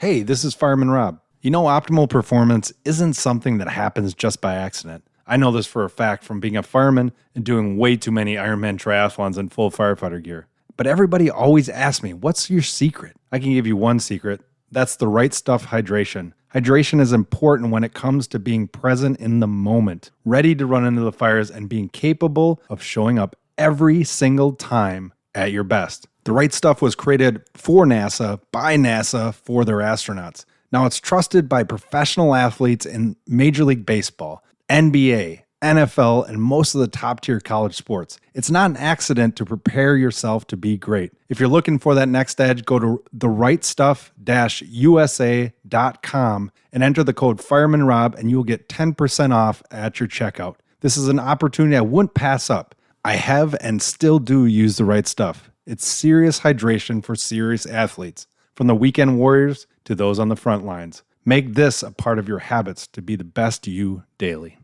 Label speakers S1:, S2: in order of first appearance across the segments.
S1: Hey, this is Fireman Rob. You know, optimal performance isn't something that happens just by accident. I know this for a fact from being a fireman and doing way too many Ironman triathlons in full firefighter gear. But everybody always asks me, what's your secret? I can give you one secret. That's the right stuff hydration. Hydration is important when it comes to being present in the moment, ready to run into the fires and being capable of showing up every single time at your best. The right stuff was created for NASA, by NASA, for their astronauts. Now it's trusted by professional athletes in Major League Baseball, NBA, NFL, and most of the top-tier college sports. It's not an accident to prepare yourself to be great. If you're looking for that next edge, go to therightstuff-usa.com and enter the code FiremanRob and you will get 10% off at your checkout. This is an opportunity I wouldn't pass up. I have and still do use the right stuff. It's serious hydration for serious athletes, from the weekend warriors to those on the front lines. Make this a part of your habits to be the best you daily.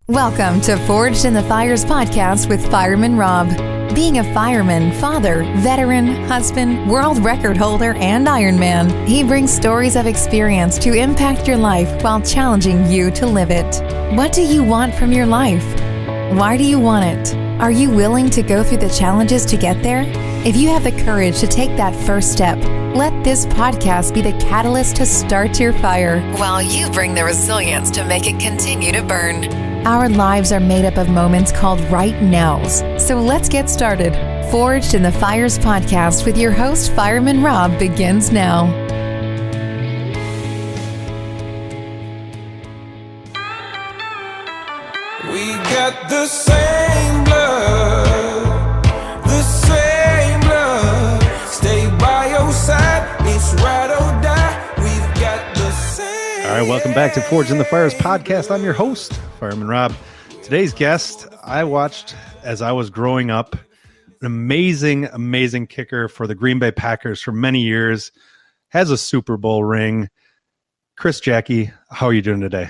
S2: Welcome to Forged in the Fires podcast with Fireman Rob. Being a fireman, father, veteran, husband, world record holder, and Ironman, he brings stories of experience to impact your life while challenging you to live it. What do you want from your life? Why do you want it? Are you willing to go through the challenges to get there? If you have the courage to take that first step, let this podcast be the catalyst to start your fire while you bring the resilience to make it continue to burn. Our lives are made up of moments called right nows. So let's get started. Forged in the Fires podcast with your host, Fireman Rob, begins now.
S3: We got the same blood, the same blood. Stay by your side, it's ride or die. We've got the same.
S1: All right, welcome back to Forged in the Fires podcast. I'm your host, Fireman Rob. Today's guest, I watched as I was growing up, an amazing kicker for the Green Bay Packers for many years, has a Super Bowl ring. Jacke, how are you doing today?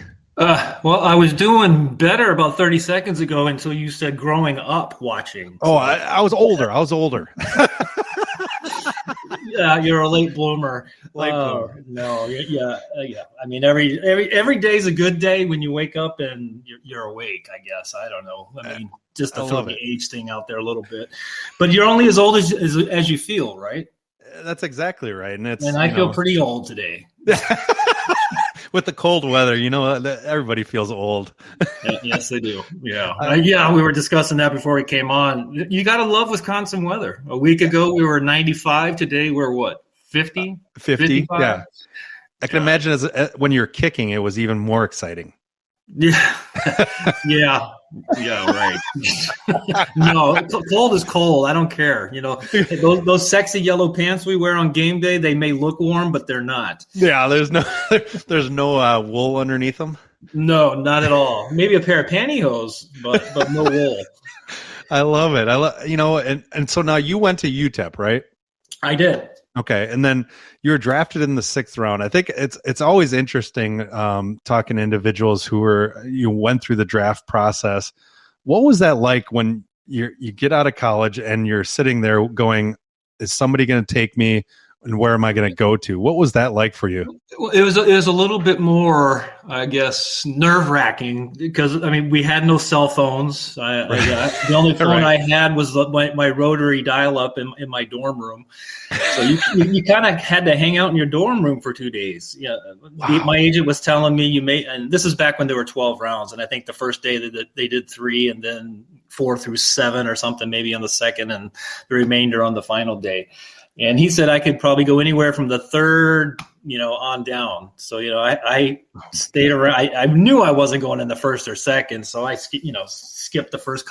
S4: Well, I was doing better about 30 seconds ago until you said growing up watching.
S1: Oh, I was older.
S4: Yeah, you're a late bloomer. No, yeah. I mean, every day's a good day when you wake up and you're awake, I guess. I don't know. I mean, just to throw the age thing out there a little bit. But you're only as old as you feel, right?
S1: That's exactly right. And
S4: I feel pretty old today.
S1: With the cold weather, everybody feels old.
S4: Yes, they do. Yeah. We were discussing that before we came on. You got to love Wisconsin weather. A week ago, we were 95. Today, we're what, 50?
S1: 50,
S4: 55?
S1: Yeah. I can imagine when you're kicking, it was even more exciting.
S4: Yeah. Yeah, right. No, cold is cold. I don't care. Those sexy yellow pants we wear on game day, they may look warm, but they're not.
S1: Yeah, there's no wool underneath them.
S4: No, not at all. Maybe a pair of pantyhose, but no wool.
S1: I love it. And so now you went to UTEP, right?
S4: I did.
S1: Okay, and then you were drafted in the 6th round. I think it's always interesting talking to individuals who went through the draft process. What was that like when you get out of college and you're sitting there going, is somebody going to take me, and where am I going to go to? What was that like for you?
S4: Well, it was a little bit more, I guess, nerve-wracking because, I mean, we had no cell phones. The only phone I had was my rotary dial-up in my dorm room. So you kind of had to hang out in your dorm room for 2 days. Yeah, wow. My agent was telling me and this is back when there were 12 rounds, and I think the first day they did 3 and then 4 through 7 or something, maybe on the second, and the remainder on the final day. And he said I could probably go anywhere from the 3rd, on down. So, I stayed around. I knew I wasn't going in the 1st or 2nd. So I, skipped the first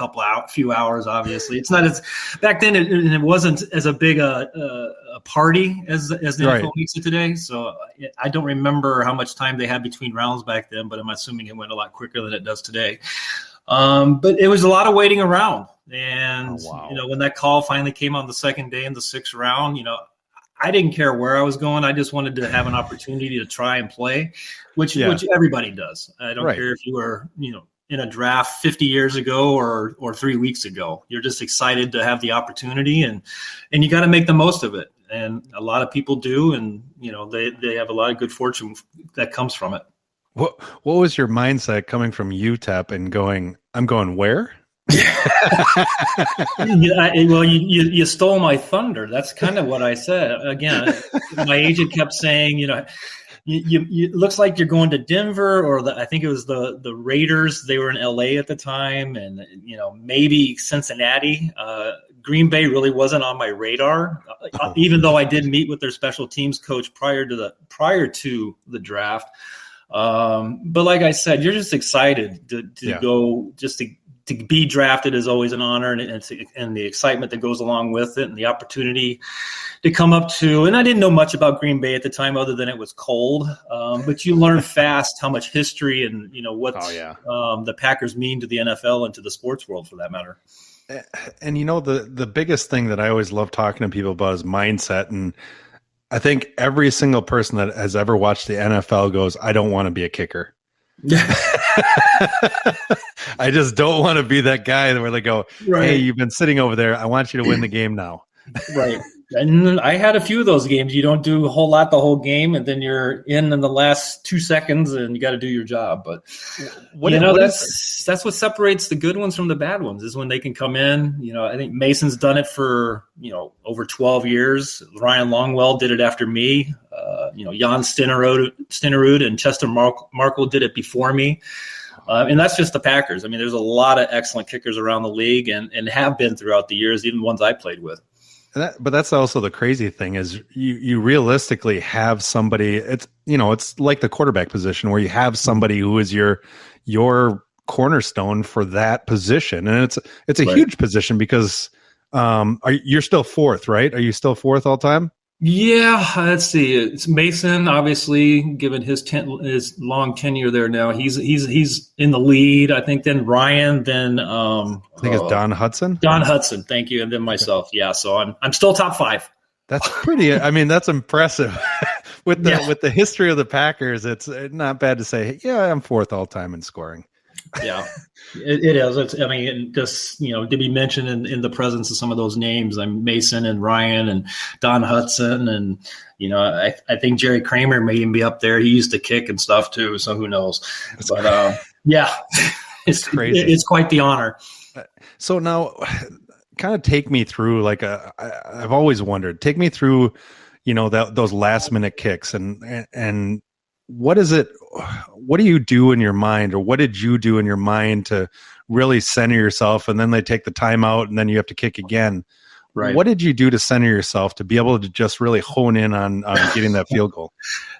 S4: few hours, obviously. It's not as, back then it wasn't as a big a party as the NFL makes it today. So I don't remember how much time they had between rounds back then, but I'm assuming it went a lot quicker than it does today. But it was a lot of waiting around. And, when that call finally came on the 2nd day in the 6th round, I didn't care where I was going. I just wanted to have an opportunity to try and play, which everybody does. I don't care if you were, in a draft 50 years ago or 3 weeks ago. You're just excited to have the opportunity and you got to make the most of it. and a lot of people do. And, they have a lot of good fortune that comes from it.
S1: What was your mindset coming from UTEP and going, I'm going where?
S4: You stole my thunder. That's kind of what I said. Again, my agent kept saying, it looks like you're going to Denver, or I think it was the Raiders. They were in LA at the time, and maybe Cincinnati. Green Bay really wasn't on my radar, even though I did meet with their special teams coach prior to the draft. But like I said, you're just excited to go, just to be drafted is always an honor, and the excitement that goes along with it, and the opportunity to come up to. And I didn't know much about Green Bay at the time, other than it was cold. But you learn fast how much history and what the Packers mean to the NFL and to the sports world, for that matter.
S1: And the biggest thing that I always love talking to people about is mindset. And I think every single person that has ever watched the NFL goes, I don't want to be a kicker. I just don't want to be that guy where they go, hey, you've been sitting over there. I want you to win the game now.
S4: Right. And I had a few of those games. You don't do a whole lot the whole game, and then you're in the last 2 seconds, and you got to do your job. But that's what separates the good ones from the bad ones, is when they can come in. I think Mason's done it for over 12 years. Ryan Longwell did it after me. Jan Stenerud and Chester Markle did it before me. And that's just the Packers. I mean, there's a lot of excellent kickers around the league, and have been throughout the years, even ones I played with.
S1: But that's also the crazy thing, is you realistically have somebody. It's it's like the quarterback position, where you have somebody who is your cornerstone for that position, and it's a huge position, because you're still fourth, right? Are you still fourth all time?
S4: Yeah, let's see. It's Mason, obviously, given his long tenure there now. He's in the lead. I think then Ryan, then I
S1: think it's Don Hudson.
S4: Don Hudson, thank you, and then myself. Yeah, so I'm still top 5.
S1: That's pretty. I mean, that's impressive. with the history of the Packers, it's not bad to say, yeah, I'm fourth all time in scoring.
S4: Yeah, it is. Just to be mentioned in the presence of some of those names, I'm Mason and Ryan and Don Hudson, and I think Jerry Kramer may even be up there. He used to kick and stuff too, so who knows? It's crazy. It's quite the honor.
S1: So now, kind of take me through. I've always wondered. Take me through, those last minute kicks, and what is it? What do you do in your mind, or what did you do in your mind to really center yourself? And then they take the timeout, and then you have to kick again. Right. What did you do to center yourself to be able to just really hone in on getting that field goal?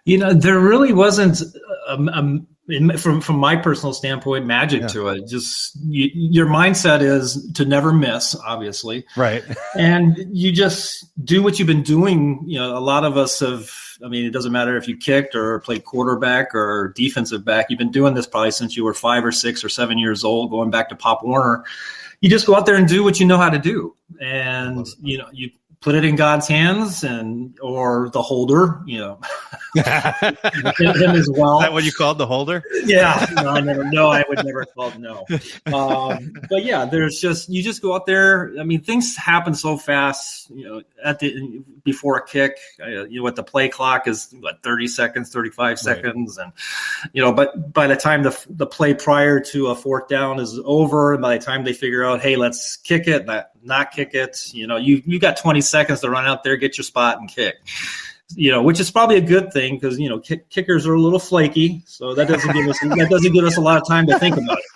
S4: There really wasn't, from my personal standpoint, magic to it. Just your mindset is to never miss, obviously.
S1: Right.
S4: And you just do what you've been doing. A lot of us have. It doesn't matter if you kicked or played quarterback or defensive back. You've been doing this probably since you were 5 or 6 or 7 years old, going back to Pop Warner. You just go out there and do what you know how to do. And, you put it in God's hands, or the holder, him as well.
S1: Is that what you called the holder?
S4: Yeah. No, I would never call it no. But yeah, you just go out there. Things happen so fast, before a kick, what the play clock is, 30 seconds, 35 seconds. And, but by the time the play prior to a fourth down is over, and by the time they figure out, hey, let's kick it, not kick it, you got 20 seconds to run out there, get your spot and kick. Which is probably a good thing, because kickers are a little flaky, so that doesn't give us a lot of time to think about it.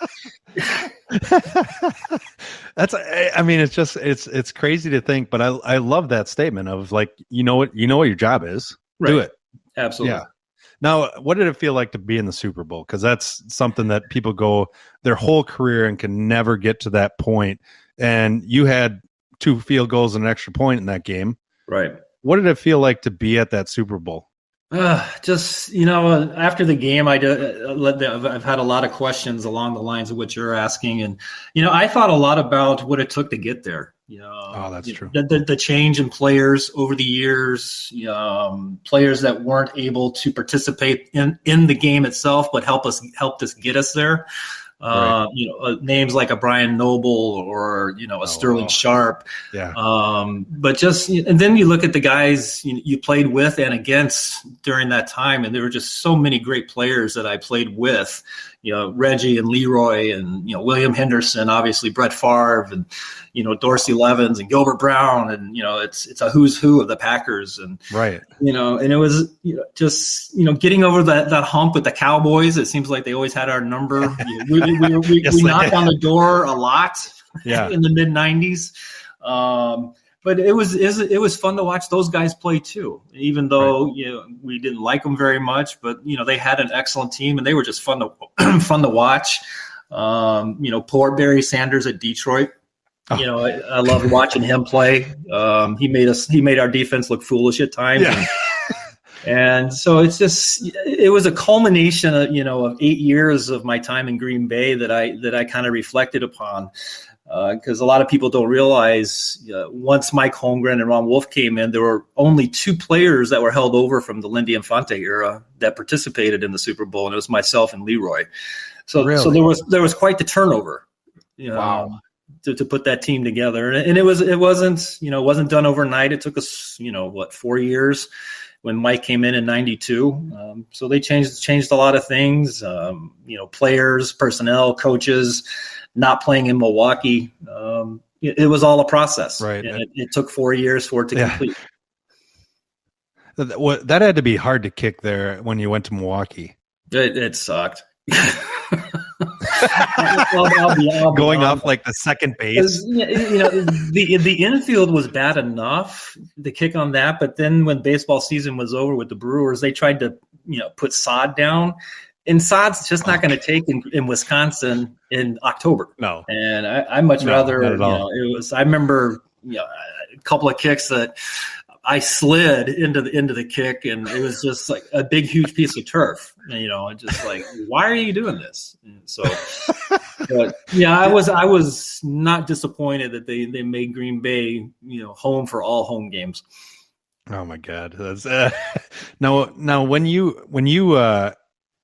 S1: It's crazy to think, but I love that statement of what your job is. Right. Do it.
S4: Absolutely. Yeah.
S1: Now, what did it feel like to be in the Super Bowl? Because that's something that people go their whole career and can never get to that point. And you had 2 field goals and an extra point in that game.
S4: Right.
S1: What did it feel like to be at that Super Bowl?
S4: After the game, I've had a lot of questions along the lines of what you're asking. And, I thought a lot about what it took to get there.
S1: That's true.
S4: The change in players over the years, players that weren't able to participate in the game itself, but helped us get us there.
S1: Right.
S4: Names like a Brian Noble or, a Sterling Sharp.
S1: Yeah.
S4: But and then you look at the guys you played with and against during that time, and there were just so many great players that I played with, Reggie and Leroy and, William Henderson, obviously Brett Favre and, Dorsey Levens and Gilbert Brown. And, it's a who's who of the Packers. And,
S1: right.
S4: And it was just, getting over that hump with the Cowboys. It seems like they always had our number. We knocked on the door a lot in the mid 90s. But it was fun to watch those guys play too, even though we didn't like them very much. But they had an excellent team, and they were just fun to watch. Poor Barry Sanders at Detroit. I loved watching him play. He made our defense look foolish at times. Yeah. And so it was a culmination of 8 years of my time in Green Bay that I kind of reflected upon. Because a lot of people don't realize once Mike Holmgren and Ron Wolf came in, there were only 2 players that were held over from the Lindy Infante era that participated in the Super Bowl, and it was myself and Leroy. So there was quite the turnover,
S1: wow,
S4: to put that team together, and it wasn't done overnight. It took us 4 years when Mike came in 92. So they changed a lot of things, players, personnel, coaches. Not playing in Milwaukee, it was all a process.
S1: Right.
S4: And it took 4 years for it to complete.
S1: That had to be hard to kick there when you went to Milwaukee.
S4: It sucked.
S1: Going off like the second base.
S4: The infield was bad enough to kick on that, but then when baseball season was over with the Brewers, they tried to put sod down. And sod's just not going to take in Wisconsin in October. No. And I much rather, I remember, a couple of kicks that I slid into the kick, and it was just like a big, huge piece of turf, just like, why are you doing this? And so, but yeah, I was not disappointed that they made Green Bay, home for all home games.
S1: Oh my God. That's now when you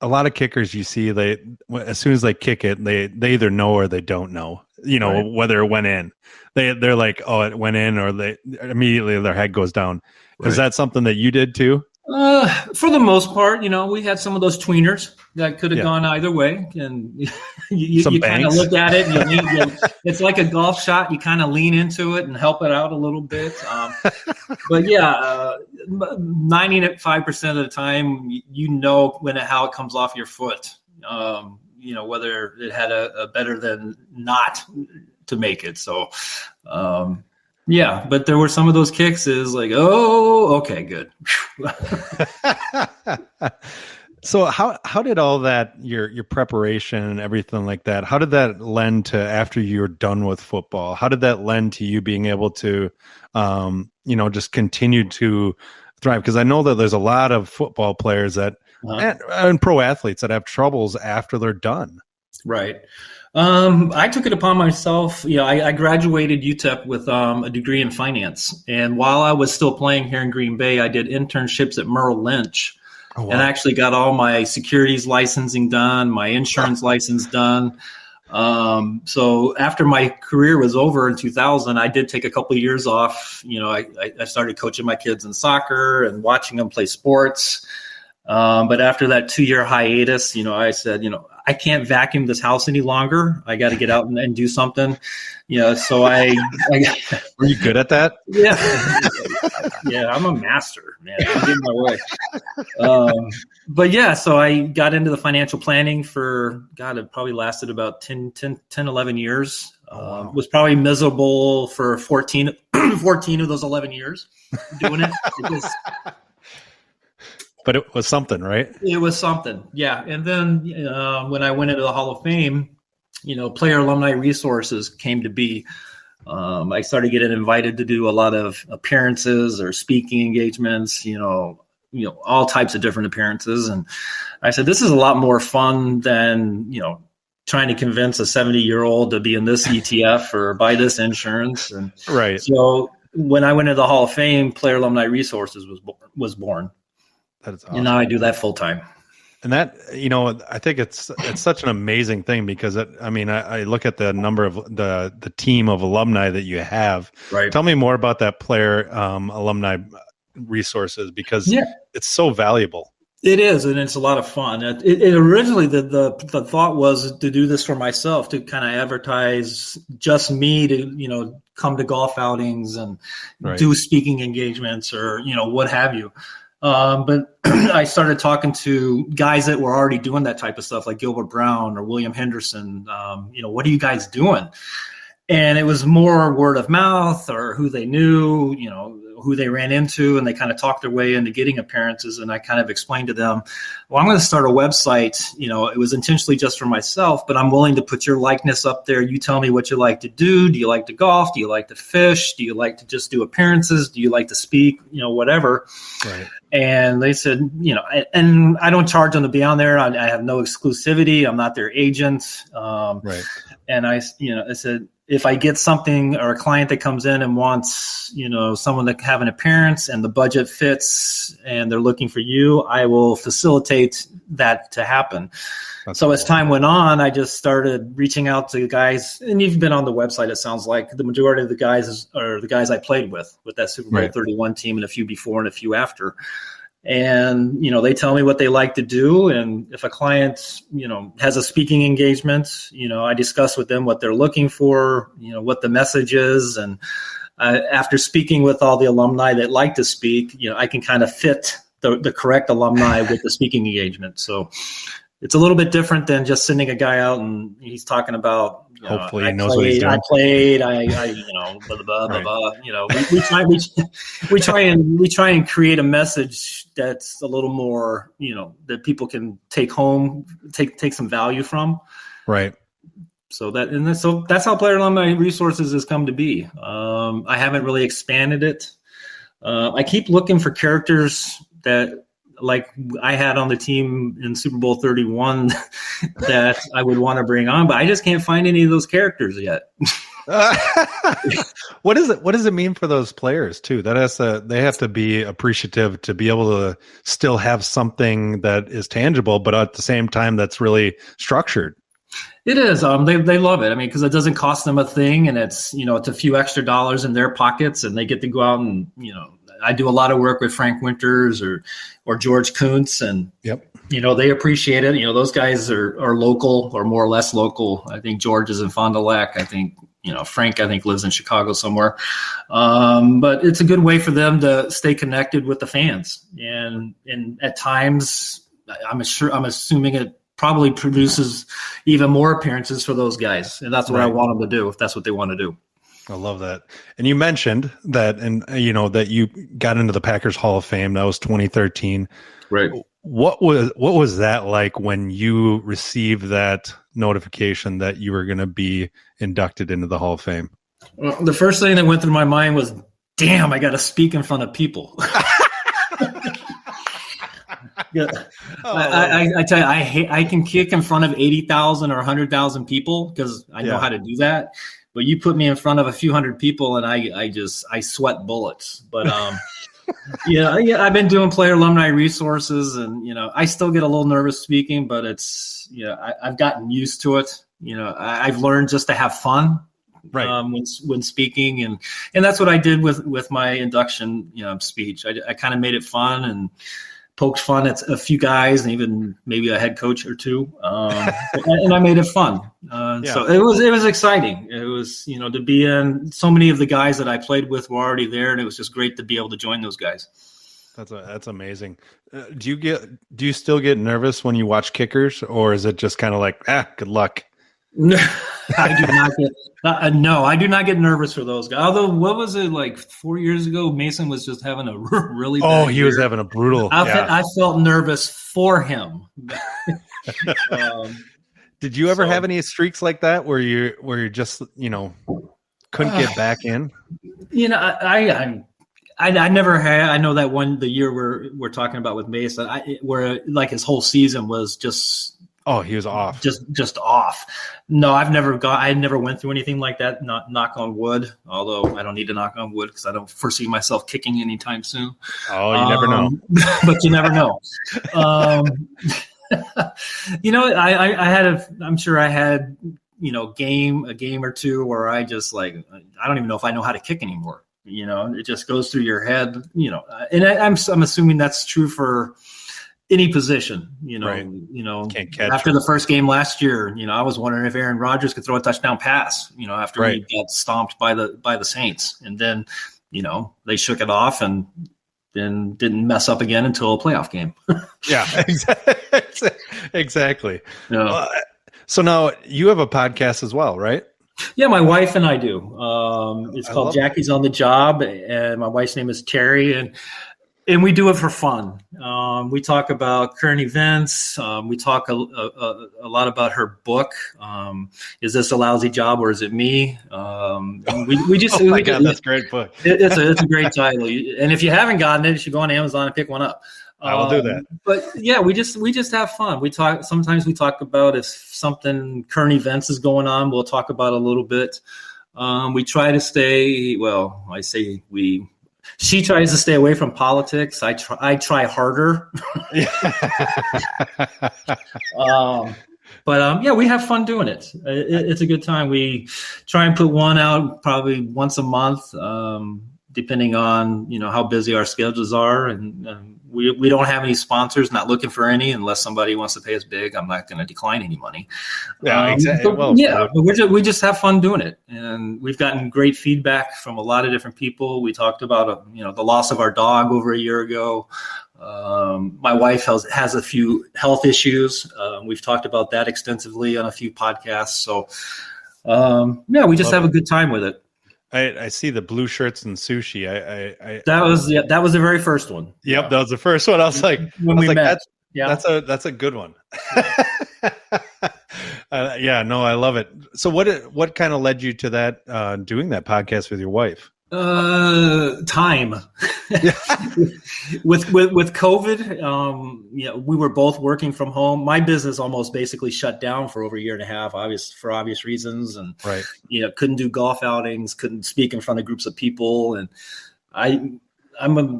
S1: a lot of kickers you see, as soon as they kick it, they either know or they don't know, right, whether it went in. They're like, oh, it went in, or they immediately their head goes down. Right. Is that something that you did too?
S4: For the most part, we had some of those tweeners that could have gone either way, and you kind of look at it, and it's like a golf shot. You kind of lean into it and help it out a little bit. But 95% of the time, how it comes off your foot. Whether it had a better than not to make it. So. But there were some of those kicks is like, oh, okay, good.
S1: So how did all that, your preparation and everything like that, how did that lend to after you were done with football? How did that lend to you being able to, just continue to thrive? Because I know that there's a lot of football players that, and pro athletes that have troubles after they're done.
S4: Right. I took it upon myself. I graduated UTEP with a degree in finance. And while I was still playing here in Green Bay, I did internships at Merrill Lynch. Oh, wow. And actually got all my securities licensing done, my insurance license done. So after my career was over in 2000, I did take a couple of years off. I started coaching my kids in soccer and watching them play sports. But after that 2-year hiatus, I said, I can't vacuum this house any longer. I got to get out and do something. So I
S1: were you good at that?
S4: Yeah. Yeah. I'm a master, man. I'm getting my way. So I got into the financial planning for, it probably lasted about 10, 11 years. Wow. Was probably miserable for 14 of those 11 years doing it.
S1: But it was something, right?
S4: It was something, yeah. And then when I went into the Hall of Fame, Player Alumni Resources came to be. I started getting invited to do a lot of appearances or speaking engagements, all types of different appearances. And I said, this is a lot more fun than, trying to convince a 70-year-old to be in this ETF or buy this insurance. And
S1: right.
S4: So when I went into the Hall of Fame, Player Alumni Resources was born.
S1: That is awesome.
S4: And now I do that full time.
S1: And that, I think it's such an amazing thing because I look at the number of the team of alumni that you have.
S4: Right.
S1: Tell me more about that Player Alumni Resources, because it's so valuable.
S4: It is, and it's a lot of fun. It originally the thought was to do this for myself, to kind of advertise just me, to come to golf outings and do speaking engagements or what have you. But I started talking to guys that were already doing that type of stuff, like Gilbert Brown or William Henderson. What are you guys doing? And it was more word of mouth or who they knew, who they ran into, and they kind of talked their way into getting appearances. And I kind of explained to them, well, I'm going to start a website. It was intentionally just for myself, but I'm willing to put your likeness up there. You tell me what you like to do. Do you like to golf? Do you like to fish? Do you like to just do appearances? Do you like to speak? Whatever. Right. And they said, and I don't charge them to be on there. I have no exclusivity. I'm not their agent. Right. And I said, if I get something or a client that comes in and wants, someone to have an appearance and the budget fits and they're looking for you, I will facilitate that to happen. That's so cool. As time went on, I just started reaching out to guys, and you've been on the website. It sounds like the majority of the guys are the guys I played with that Super Bowl 31 team, and a few before and a few after. And, they tell me what they like to do. And if a client, has a speaking engagement, I discuss with them what they're looking for, what the message is. And after speaking with all the alumni that like to speak, I can kind of fit the correct alumni with the speaking engagement. So it's a little bit different than just sending a guy out and he's talking about,
S1: hopefully he knows what he's doing.
S4: I played, blah, blah, blah, blah. We try and create a message that's a little more, that people can take home, take some value from.
S1: Right.
S4: So that's how Player Alumni Resources has come to be. I haven't really expanded it. I keep looking for characters that, like I had on the team in Super Bowl 31 that I would want to bring on, but I just can't find any of those characters yet.
S1: What does it mean for those players too? They have to be appreciative to be able to still have something that is tangible, but at the same time that's really structured.
S4: It is. They love it. I mean, because it doesn't cost them a thing, and it's it's a few extra dollars in their pockets, and they get to go out and I do a lot of work with Frank Winters or George Kuntz, and they appreciate it. Those guys are local or more or less local. I think George is in Fond du Lac. I think Frank lives in Chicago somewhere. But it's a good way for them to stay connected with the fans, and at times I'm assuming it probably produces even more appearances for those guys, and that's what I want them to do if that's what they want to do.
S1: I love that. And you mentioned that, and that you got into the Packers Hall of Fame. That was 2013. Right. What was that like when you received that notification that you were going to be inducted into the Hall of Fame?
S4: Well, the first thing that went through my mind was, damn, I got to speak in front of people. Yeah. I tell you, I can kick in front of 80,000 or 100,000 people because I know how to do that. But you put me in front of a few hundred people, and I sweat bullets. But I've been doing Player Alumni Resources, and I still get a little nervous speaking, but it's I've gotten used to it. I've learned just to have fun, right? When speaking, and that's what I did with my induction speech. I kind of made it fun and poked fun at a few guys and even maybe a head coach or two. And I made it fun. So it was exciting. It was, to be in. So many of the guys that I played with were already there, and it was just great to be able to join those guys.
S1: That's amazing. Do you still get nervous when you watch kickers, or is it just kind of like, good luck?
S4: No, I do not get. I do not get nervous for those guys. Although, what was it like 4 years ago? Mason was just having a really bad
S1: he
S4: year.
S1: was having a brutal.
S4: I felt nervous for him.
S1: Did you ever have any streaks like that where you just couldn't get back in?
S4: I never had. I know that the year we're talking about with Mason, where like his whole season was just.
S1: Oh, he was off.
S4: Just off. No, I never went through anything like that. Not knock on wood. Although I don't need to knock on wood because I don't foresee myself kicking anytime soon.
S1: Oh, you never know.
S4: But you never know. I'm sure I had, a game or two where I just I don't even know if I know how to kick anymore. It just goes through your head, and I'm assuming that's true for any position,
S1: Right. Can't catch
S4: after the first game last year, I was wondering if Aaron Rodgers could throw a touchdown pass, after he got stomped by the Saints. And then, they shook it off and then didn't mess up again until a playoff game.
S1: Yeah, exactly.
S4: Yeah.
S1: So now you have a podcast as well, right?
S4: Yeah, my wife and I do. It's called Jackie's on the Job, and my wife's name is Terry, and we do it for fun. We talk about current events. We talk a lot about her book. Is this a lousy job or is it me? We just
S1: oh my God, that's a great book.
S4: It's a great title. And if you haven't gotten it, you should go on Amazon and pick one up.
S1: I will do that.
S4: But yeah, we just have fun. Sometimes we talk about if something current events is going on, we'll talk about a little bit. We try to stay, she tries to stay away from politics. I try harder. But we have fun doing it. It's a good time. We try and put one out probably once a month, depending on, how busy our schedules are. And we don't have any sponsors, not looking for any, unless somebody wants to pay us big. I'm not going to decline any money.
S1: Yeah, exactly.
S4: But we just have fun doing it. And we've gotten great feedback from a lot of different people. We talked about, the loss of our dog over a year ago. My wife has a few health issues. We've talked about that extensively on a few podcasts. So, we just have a good time with it.
S1: I see the blue shirts and sushi.
S4: That was the very first one.
S1: Yep, that was the first one. I was like,
S4: met.
S1: That's a good one. I love it. So what kind of led you to that doing that podcast with your wife?
S4: Time. with COVID, we were both working from home. My business almost basically shut down for over a year and a half, for obvious reasons, and couldn't do golf outings, couldn't speak in front of groups of people, and I'm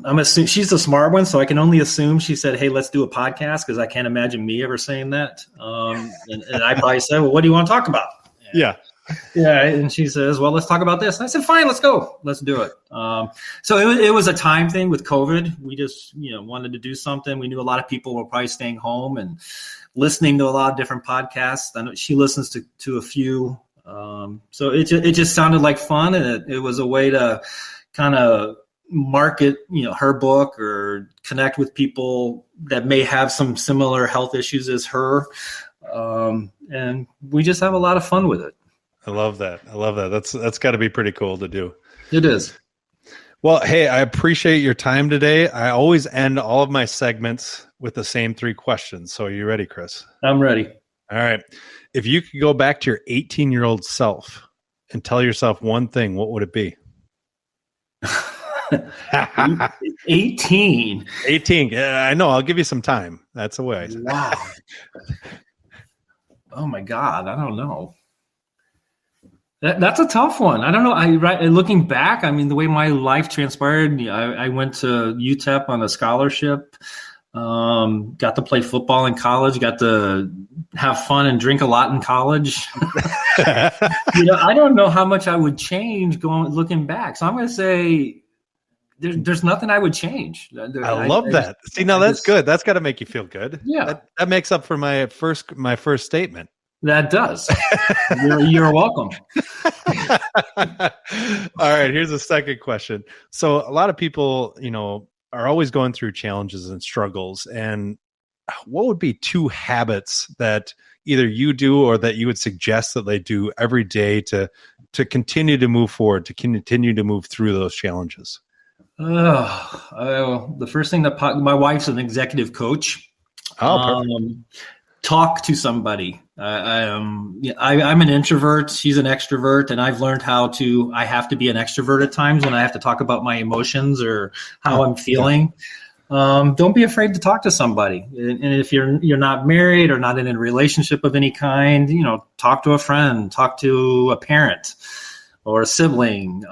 S4: assuming she's the smart one, so I can only assume she said, "Hey, let's do a podcast," because I can't imagine me ever saying that. And I probably said, "Well, what do you want to talk about?" Yeah, and she says, "Well, let's talk about this." And I said, "Fine, let's go. Let's do it." So it was a time thing with COVID. We just, wanted to do something. We knew a lot of people were probably staying home and listening to a lot of different podcasts. I know she listens to a few. So it just sounded like fun, and it was a way to kind of market, her book or connect with people that may have some similar health issues as her. And we just have a lot of fun with it.
S1: I love that. That's got to be pretty cool to do.
S4: It is.
S1: Well, hey, I appreciate your time today. I always end all of my segments with the same 3 questions. So are you ready, Chris?
S4: I'm ready.
S1: All right. If you could go back to your 18-year-old self and tell yourself one thing, what would it be?
S4: 18.
S1: 18. Yeah, I know. I'll give you some time. That's the way.
S4: Wow. Oh my God. I don't know. That's a tough one. I don't know. Looking back, the way my life transpired, I went to UTEP on a scholarship, got to play football in college, got to have fun and drink a lot in college. I don't know how much I would change looking back. So I'm going to say there's nothing I would change.
S1: I love that. See, now that's good. That's got to make you feel good.
S4: Yeah.
S1: That makes up for my first statement.
S4: That does. You're welcome.
S1: All right. Here's the second question. So a lot of people, are always going through challenges and struggles. And what would be 2 habits that either you do or that you would suggest that they do every day to continue to move forward, to continue to move through those challenges?
S4: The first thing my wife's an executive coach.
S1: Oh, perfect.
S4: Talk to somebody. I'm an introvert. She's an extrovert, and I've learned I have to be an extrovert at times when I have to talk about my emotions or how I'm feeling. Don't be afraid to talk to somebody. And if you're not married or not in a relationship of any kind, talk to a friend, talk to a parent or a sibling.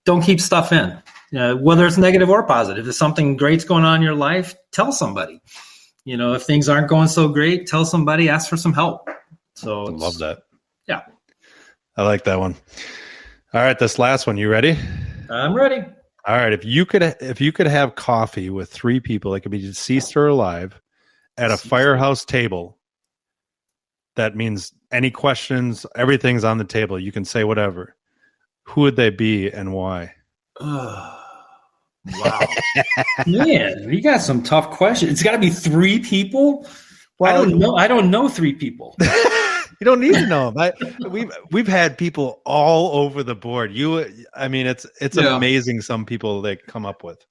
S4: Don't keep stuff in, whether it's negative or positive. If something great's going on in your life, tell somebody. if things aren't going so great, tell somebody, ask for some help. So
S1: I love that.
S4: Yeah.
S1: I like that one. All right, this last one, you ready?
S4: I'm ready.
S1: All right, if you could have coffee with 3 people, that could be deceased or alive, at a firehouse table, that means any questions, everything's on the table. You can say whatever. Who would they be and why?
S4: Wow. Man, you got some tough questions. It's got to be 3 people? Well, I don't know 3 people.
S1: You don't need to know them. We've had people all over the board. It's amazing some people they come up with.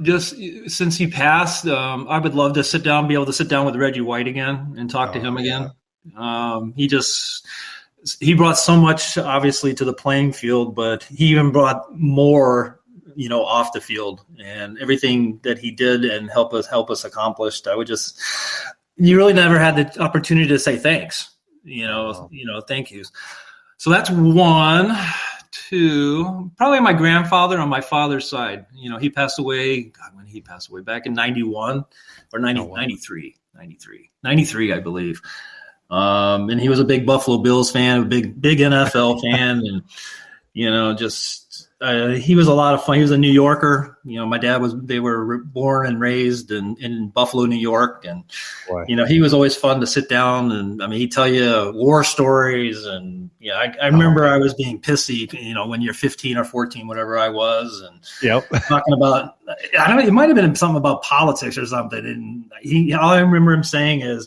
S4: Just since he passed, I would love to be able to sit down with Reggie White again and talk to him again. He brought so much, obviously, to the playing field, but he even brought more, off the field, and everything that he did and help us accomplish. You really never had the opportunity to say thanks, thank yous. So that's 1. 2, probably my grandfather on my father's side. He passed away. God, when he passed away, back in 91 or 93, I believe. And he was a big Buffalo Bills fan, a big NFL fan, and he was a lot of fun. He was a New Yorker. My dad they were born and raised in Buffalo, New York, and he was always fun to sit down and he'd tell you war stories, and I remember I was being pissy, when you're 15 or 14, whatever I was, and talking about, I don't know, it might have been something about politics or something, and all I remember him saying is,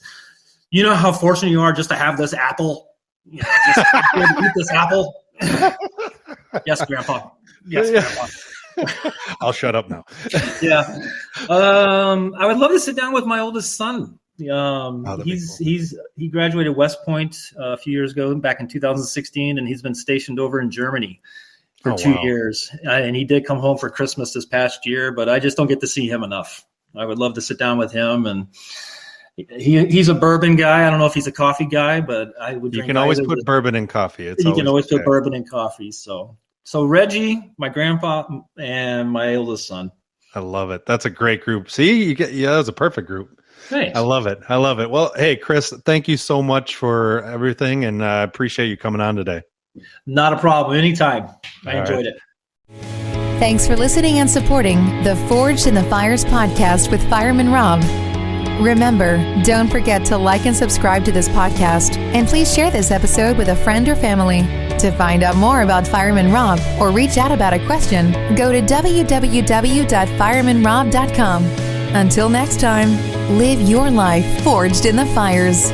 S4: you know how fortunate you are just to have this apple, just to eat this apple. Yes, Grandpa. Yes, Grandpa.
S1: I'll shut up now.
S4: Yeah. I would love to sit down with my oldest son. He graduated West Point a few years ago, back in 2016, and he's been stationed over in Germany for 2 years. And he did come home for Christmas this past year, but I just don't get to see him enough. I would love to sit down with him, and he's a bourbon guy. I don't know if he's a coffee guy, but I would.
S1: You can always put bourbon in coffee.
S4: You can always put bourbon in coffee. So Reggie, my grandpa, and my oldest son.
S1: I love it. That's a great group. See, that was a perfect group.
S4: Thanks.
S1: I love it. Well, hey, Chris, thank you so much for everything, and I appreciate you coming on today.
S4: Not a problem. Anytime. I enjoyed it.
S2: Thanks for listening and supporting the Forged in the Fires podcast with Fireman Rob. Remember, don't forget to like and subscribe to this podcast, and please share this episode with a friend or family. To find out more about Fireman Rob or reach out about a question, go to www.firemanrob.com. Until next time, live your life forged in the fires.